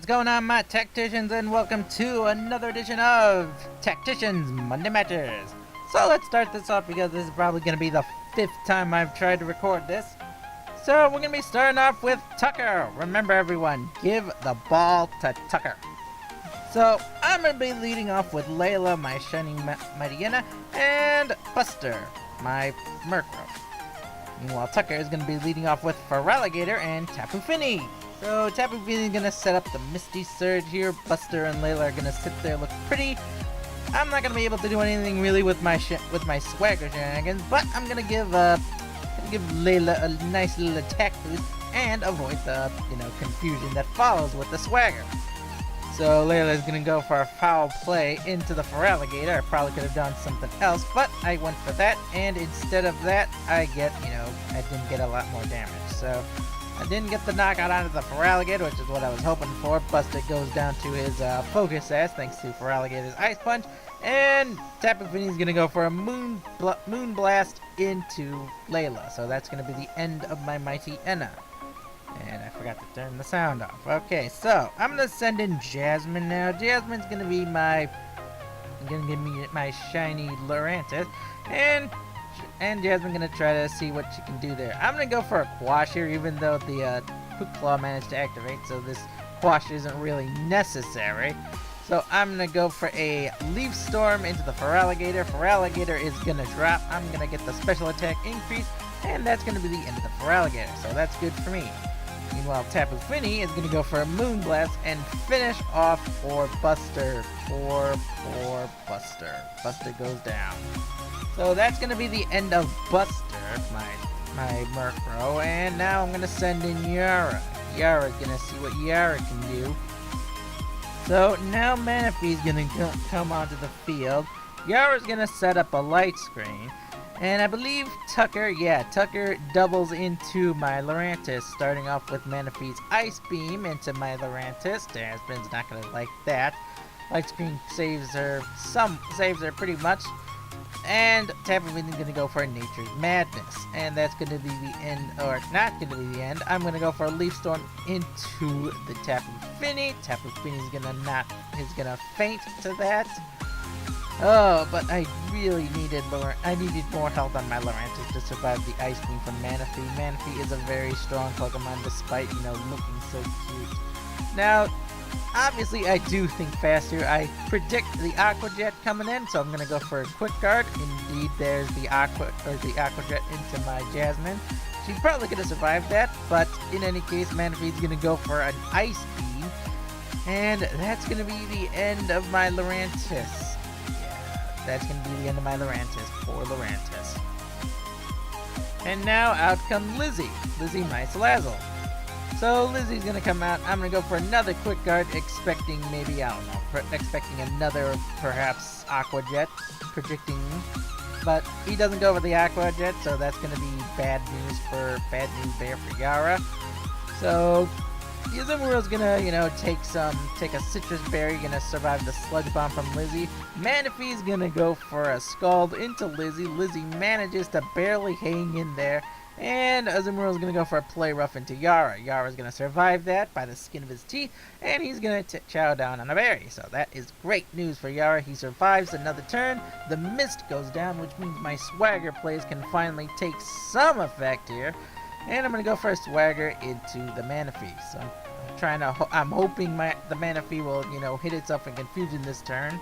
What's going on, my Tacticians, and welcome to another edition of Tactician's Monday Matches. So let's start this off because this is probably going to be the 5th time I've tried to record this. So we're going to be starting off with Tucker. Remember everyone, give the ball to Tucker. So I'm going to be leading off with Layla, my Shining Mightyena, and Buster, my Murkrow. Meanwhile, Tucker is going to be leading off with Feraligatr and Tapu Fini. So Tapu Fini is going to set up the Misty Surge here. Buster and Layla are going to sit there, look pretty. I'm not going to be able to do anything really with my swagger shenanigans, but I'm going to give Layla a nice little attack boost and avoid the confusion that follows with the swagger. So Layla is going to go for a foul play into the Feraligatr. I probably could have done something else, but I went for that, and instead of that, I didn't get a lot more damage. So I didn't get the knockout onto the Feraligatr, which is what I was hoping for. Buster goes down to his Focus Sash, thanks to Feraligatr's Ice Punch, and Tapu Fini is going to go for a Moon Blast into Layla. So that's going to be the end of my Mightyena. And I forgot to turn the sound off. Okay, so I'm gonna send in Jasmine now. Jasmine's gonna be gonna give me my shiny Lurantis, and Jasmine's gonna try to see what she can do there. I'm gonna go for a Quash here, even though the Quick Claw managed to activate, so this Quash isn't really necessary. So I'm gonna go for a Leaf Storm into the Feraligatr. Feraligatr is gonna drop. I'm gonna get the special attack increase, and that's gonna be the end of the Feraligatr. So that's good for me. Meanwhile, Tapu Fini is going to go for a Moon Blast and finish off for Buster. Poor Buster. Buster goes down. So that's going to be the end of Buster, my Murkrow. And now I'm going to send in Yara. Yara's going to see what Yara can do. So now Manaphy's going to come onto the field. Yara's going to set up a light screen. And I believe Tucker doubles into my Lurantis, starting off with Manaphy's Ice Beam into my Lurantis. Jasmine's not going to like that. Light Screen saves her pretty much. And Tapu Fini's going to go for a Nature's Madness. And that's going to be the end, or not going to be the end. I'm going to go for a Leaf Storm into the Tapu Fini. Tapu Fini's going to faint to that. Oh, but I really needed more health on my Lurantis to survive the Ice Beam from Manaphy. Manaphy is a very strong Pokemon despite, looking so cute. Now, obviously I do think faster. I predict the Aqua Jet coming in, so I'm going to go for a Quick Guard. Indeed, there's the Aqua Jet into my Jasmine. She's probably going to survive that, but in any case, Manaphy's going to go for an Ice Beam. And that's going to be the end of my Lurantis. That's going to be the end of my Lurantis. Poor Lurantis. And now out comes Lizzie. Lizzie, my Salazzle. So Lizzie's going to come out. I'm going to go for another Quick Guard, expecting maybe, expecting another perhaps Aqua Jet. Predicting. But he doesn't go for the Aqua Jet, so that's going to be bad news there for Yara. So Azumarilla's gonna, take a Citrus Berry, gonna survive the Sludge Bomb from Lizzie. Manaphy's gonna go for a Scald into Lizzie. Lizzie manages to barely hang in there. And Azumarilla's gonna go for a Play Rough into Yara. Yara's gonna survive that by the skin of his teeth, and he's gonna chow down on a berry. So that is great news for Yara. He survives another turn. The mist goes down, which means my Swagger plays can finally take some effect here. And I'm going to go for a Swagger into the Manaphy. So I'm hoping the Manaphy will, hit itself in confusion this turn.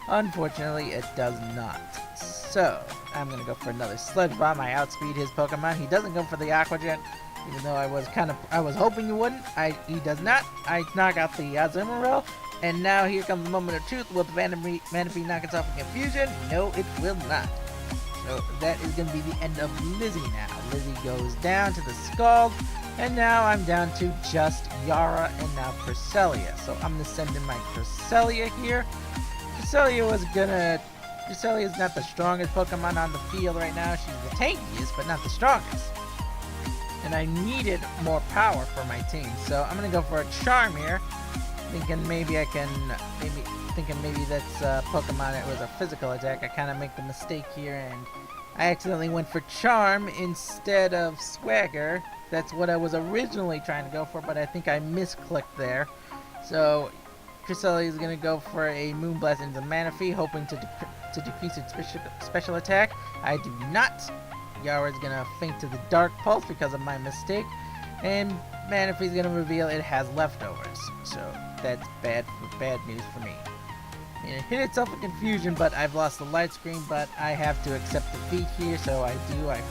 Unfortunately, it does not. So I'm going to go for another Sludge Bomb. I outspeed his Pokemon. He doesn't go for the Aqua Jet, even though I was hoping he wouldn't. He does not. I knock out the Azumarill. And now here comes the moment of truth. Will the Manaphy knock itself in confusion? No, it will not. So that is going to be the end of Lizzie now. Lizzie goes down to the Scald, and now I'm down to just Yara and now Cresselia. So I'm going to send in my Cresselia here. Cresselia is not the strongest Pokemon on the field right now. She's the tankiest, but not the strongest. And I needed more power for my team, so I'm going to go for a Charm here. Thinking maybe that's Pokemon, it was a physical attack. I kind of make the mistake here, and I accidentally went for Charm instead of Swagger. That's what I was originally trying to go for, but I think I misclicked there. So Cresselia is going to go for a Moonblast into Manaphy, hoping to decrease its special attack. I do not. Yara is going to feint to the Dark Pulse because of my mistake. And Manaphy is going to reveal it has leftovers. So that's bad news for me. It hit itself with confusion, but I've lost the light screen, but I have to accept defeat here, so I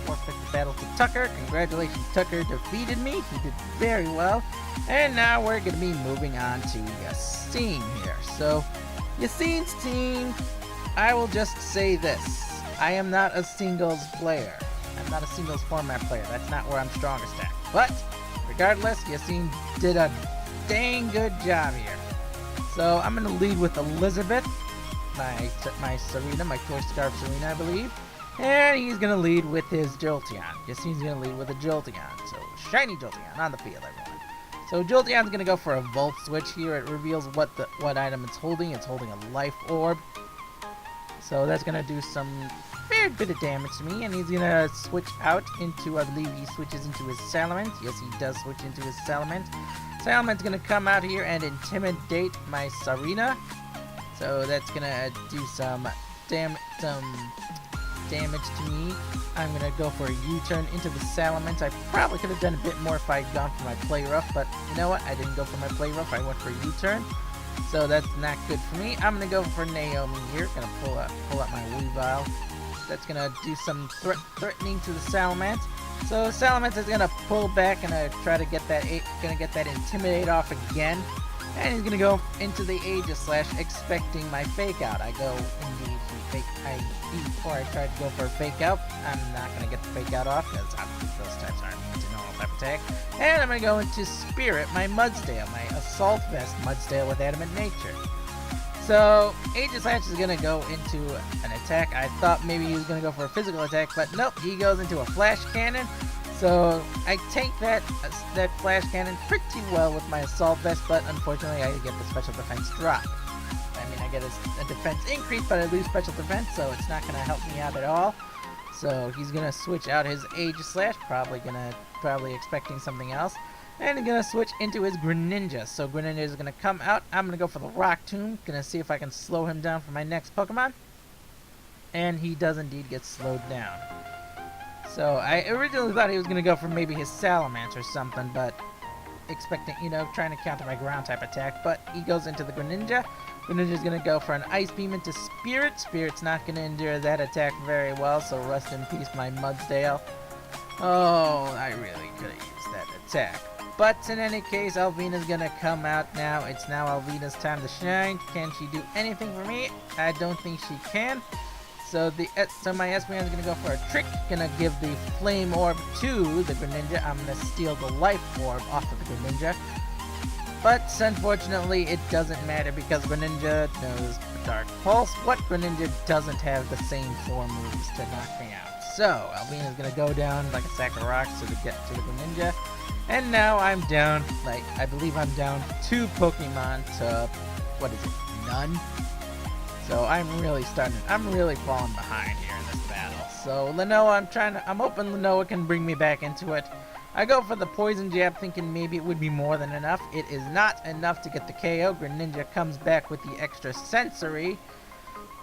forfeit the battle to Tucker. Congratulations, Tucker defeated me. He did very well. And now we're going to be moving on to Yaseen here. So, Yaseen's team, I will just say this. I am not a singles player. I'm not a singles format player. That's not where I'm strongest at. But, regardless, Yaseen did a dang good job here. So I'm going to lead with Elizabeth, my Serena, my Toy Scarf Serena, I believe. And he's going to lead with his Jolteon. Yaseen's going to lead with a Jolteon. So shiny Jolteon on the field, everyone. So Jolteon's going to go for a Volt Switch here. It reveals what item it's holding. It's holding a Life Orb. So that's going to do some fair bit of damage to me. And he's going to switch out into, I believe he switches into his Salamence. Yes, he does switch into his Salamence. Salamance's gonna come out here and intimidate my Serena. So that's gonna do some damage to me. I'm gonna go for a U-turn into the Salamence. I probably could have done a bit more if I had gone for my Play Rough, but you know what? I didn't go for my Play Rough. I went for a U-turn. So that's not good for me. I'm gonna go for Naomi here. Gonna pull out my Weavile. That's gonna do some threatening to the Salamence. So Salamence is gonna pull back and try to get that Intimidate off again, and he's gonna go into the Aegislash, expecting my Fake Out. I go indeed before I tried to go for a Fake Out. I'm not gonna get the Fake Out off because those types aren't immune to normal type attack. And I'm gonna go into Spirit, my Mudsdale, my Assault Vest Mudsdale with Adamant Nature. So, Aegislash is going to go into an attack. I thought maybe he was going to go for a physical attack, but nope, he goes into a Flash Cannon. So, I take that Flash Cannon pretty well with my Assault Vest, but unfortunately I get the Special Defense drop. I mean, I get a defense increase, but I lose Special Defense, so it's not going to help me out at all. So, he's going to switch out his Aegislash, probably expecting something else. And I'm going to switch into his Greninja. So Greninja is going to come out. I'm going to go for the Rock Tomb. Going to see if I can slow him down for my next Pokemon. And he does indeed get slowed down. So I originally thought he was going to go for maybe his Salamence or something, but expecting, trying to counter my ground type attack. But he goes into the Greninja. Greninja's going to go for an Ice Beam into Spirit. Spirit's not going to endure that attack very well, so rest in peace, my Mudsdale. Oh, I really could have used that attack. But in any case, Alvina's gonna come out now. It's now Alvina's time to shine. Can she do anything for me? I don't think she can. So my Espeon's gonna go for a trick. Gonna give the Flame Orb to the Greninja. I'm gonna steal the Life Orb off of the Greninja. But unfortunately, it doesn't matter because Greninja knows Dark Pulse. What Greninja doesn't have the same 4 moves to knock me out? So Alvina's gonna go down like a sack of rocks to get to the Greninja. And now I'm down, I believe I'm down 2 Pokemon to, none? So I'm really falling behind here in this battle. So Lenoa, I'm hoping Lenoa can bring me back into it. I go for the Poison Jab thinking maybe it would be more than enough. It is not enough to get the KO. Greninja comes back with the extra Sensory.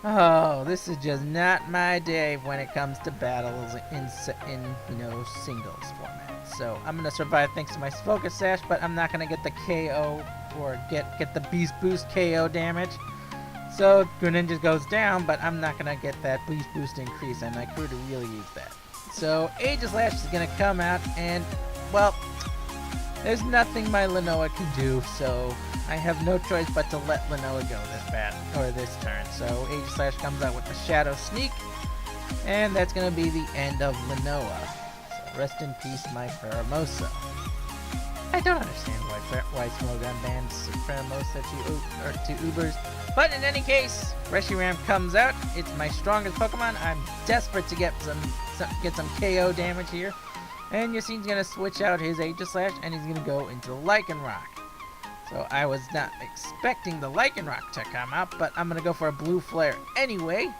Oh, this is just not my day when it comes to battles in singles format. So I'm gonna survive thanks to my Focus Sash, but I'm not gonna get the KO or get the Beast Boost KO damage. So Greninja goes down, but I'm not gonna get that Beast Boost increase, and I could really use that. So Aegislash is gonna come out, and well, there's nothing my Lenoa can do, so I have no choice but to let Lenoa go this turn. So Aegislash comes out with the Shadow Sneak, and that's gonna be the end of Lenoa. So rest in peace, my Pheromosa. I don't understand why Smogon bans Pheromosa to Ubers, but in any case, Reshiram comes out. It's my strongest Pokemon. I'm desperate to get some KO damage here. And Yaseen's gonna switch out his Aegislash, and he's gonna go into Lycanroc. So I was not expecting the Lycanroc to come out, but I'm gonna go for a Blue Flare anyway.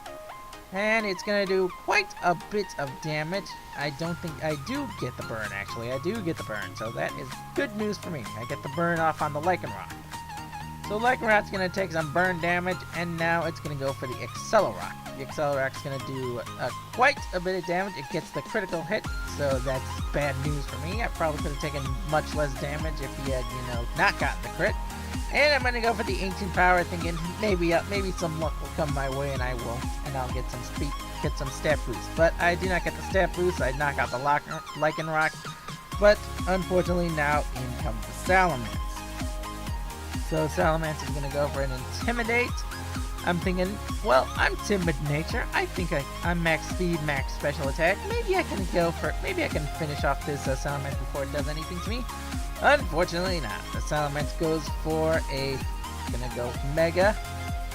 And it's gonna do quite a bit of damage. I don't think I do get the burn, actually. I do get the burn, so that is good news for me. I get the burn off on the Lycanroc. So Lycanrot's gonna take some burn damage, and now it's gonna go for the Accelerock. The Accelerock's gonna do quite a bit of damage. It gets the critical hit, so that's bad news for me. I probably could have taken much less damage if he had, not gotten the crit. And I'm gonna go for the Ancient Power, thinking maybe some luck will come my way, and I'll get some speed, get some stat boost. But I do not get the stat boost. I knock out the Lycanroc, but unfortunately now in comes the Salamence. So Salamence is gonna go for an Intimidate. I'm thinking, well, I'm timid nature. I think I'm max speed, max special attack. Maybe I can finish off this Salamence before it does anything to me. Unfortunately not. The Salamence goes for gonna go Mega,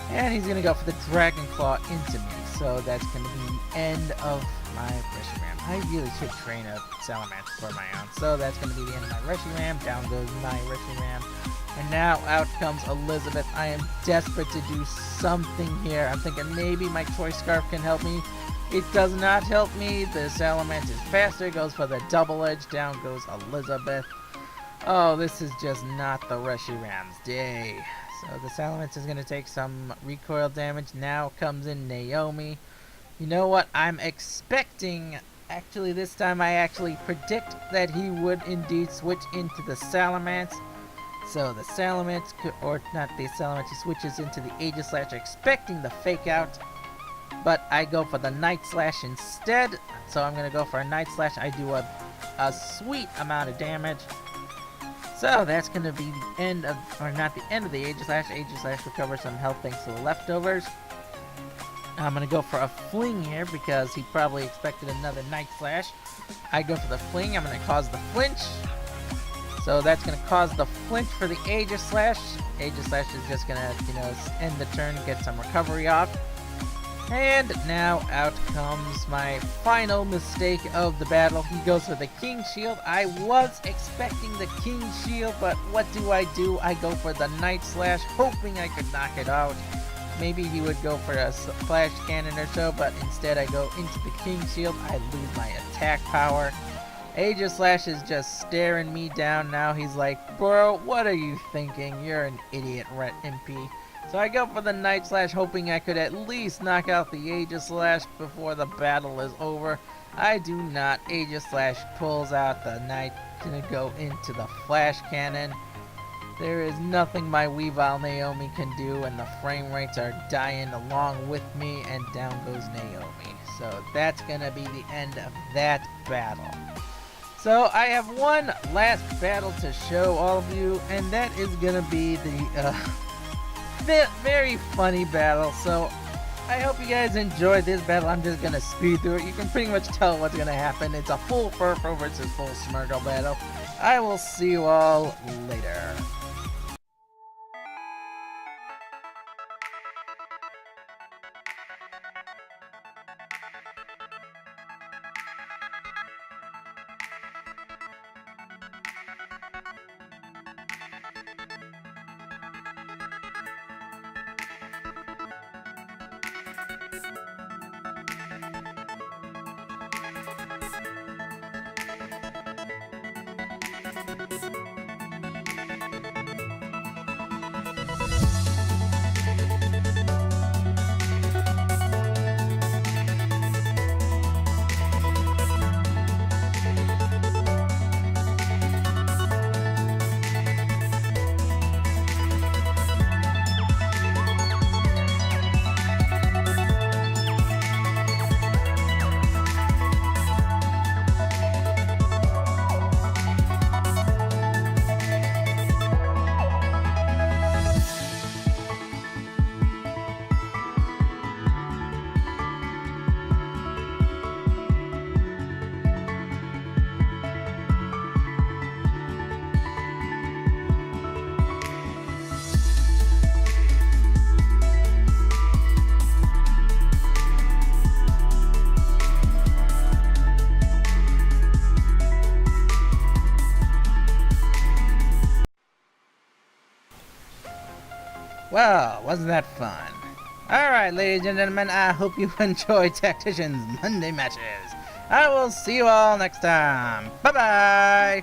and he's gonna go for the Dragon Claw into me. So that's gonna be the end of my Reshiram. I really should train a Salamence for my own. So that's gonna be the end of my Reshiram. Down goes my Reshiram. And now out comes Elizabeth. I am desperate to do something here. I'm thinking maybe my Choice Scarf can help me. It does not help me. The Salamence is faster. Goes for the Double Edge. Down goes Elizabeth. Oh, this is just not the Reshiram's day. So the Salamence is going to take some recoil damage. Now comes in Naomi. You know what? I'm expecting... Actually, this time I actually predict that he would indeed switch into the Salamence. So the Salamence, or not the Salamence, he switches into the Aegislash, expecting the Fake Out. But I go for the Night Slash instead. So I'm going to go for a Night Slash. I do a sweet amount of damage. So that's going to be the end of, or not the end of the Aegislash. Aegislash recovers some health thanks to the leftovers. I'm going to go for a Fling here because he probably expected another Night Slash. I go for the Fling. I'm going to cause the flinch. So that's going to cause the flinch for the Aegislash. Aegislash is just going to, end the turn, get some recovery off. And now out comes my final mistake of the battle. He goes for the King Shield. I was expecting the King Shield, but what do? I go for the Night Slash, hoping I could knock it out. Maybe he would go for a Flash Cannon or so, but instead I go into the King Shield. I lose my attack power. Aegislash is just staring me down now. He's like, bro, what are you thinking? You're an idiot, MP. So I go for the Night Slash, hoping I could at least knock out the Aegislash before the battle is over. I do not. Aegislash pulls out the Night, gonna go into the Flash Cannon. There is nothing my Weavile Naomi can do, and the frame rates are dying along with me, and down goes Naomi. So that's gonna be the end of that battle. So I have one last battle to show all of you, and that is gonna be the very funny battle. So I hope you guys enjoyed this battle. I'm just gonna speed through it. You can pretty much tell what's gonna happen. It's a full Furfrou versus full Smeargle battle. I will see you all later. Well, wasn't that fun? Alright, ladies and gentlemen, I hope you enjoyed Tactician's Monday matches. I will see you all next time. Bye-bye!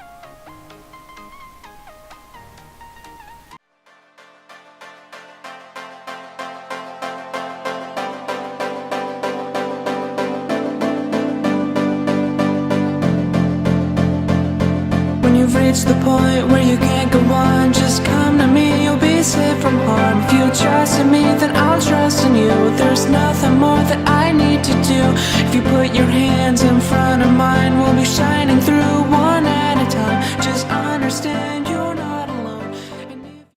reach the point where you can't go on, just come to me, you'll be safe from harm. If you trust in me, then I'll trust in you. There's nothing more that I need to do. If you put your hands in front of mine, we'll be shining through one at a time. Just understand you're not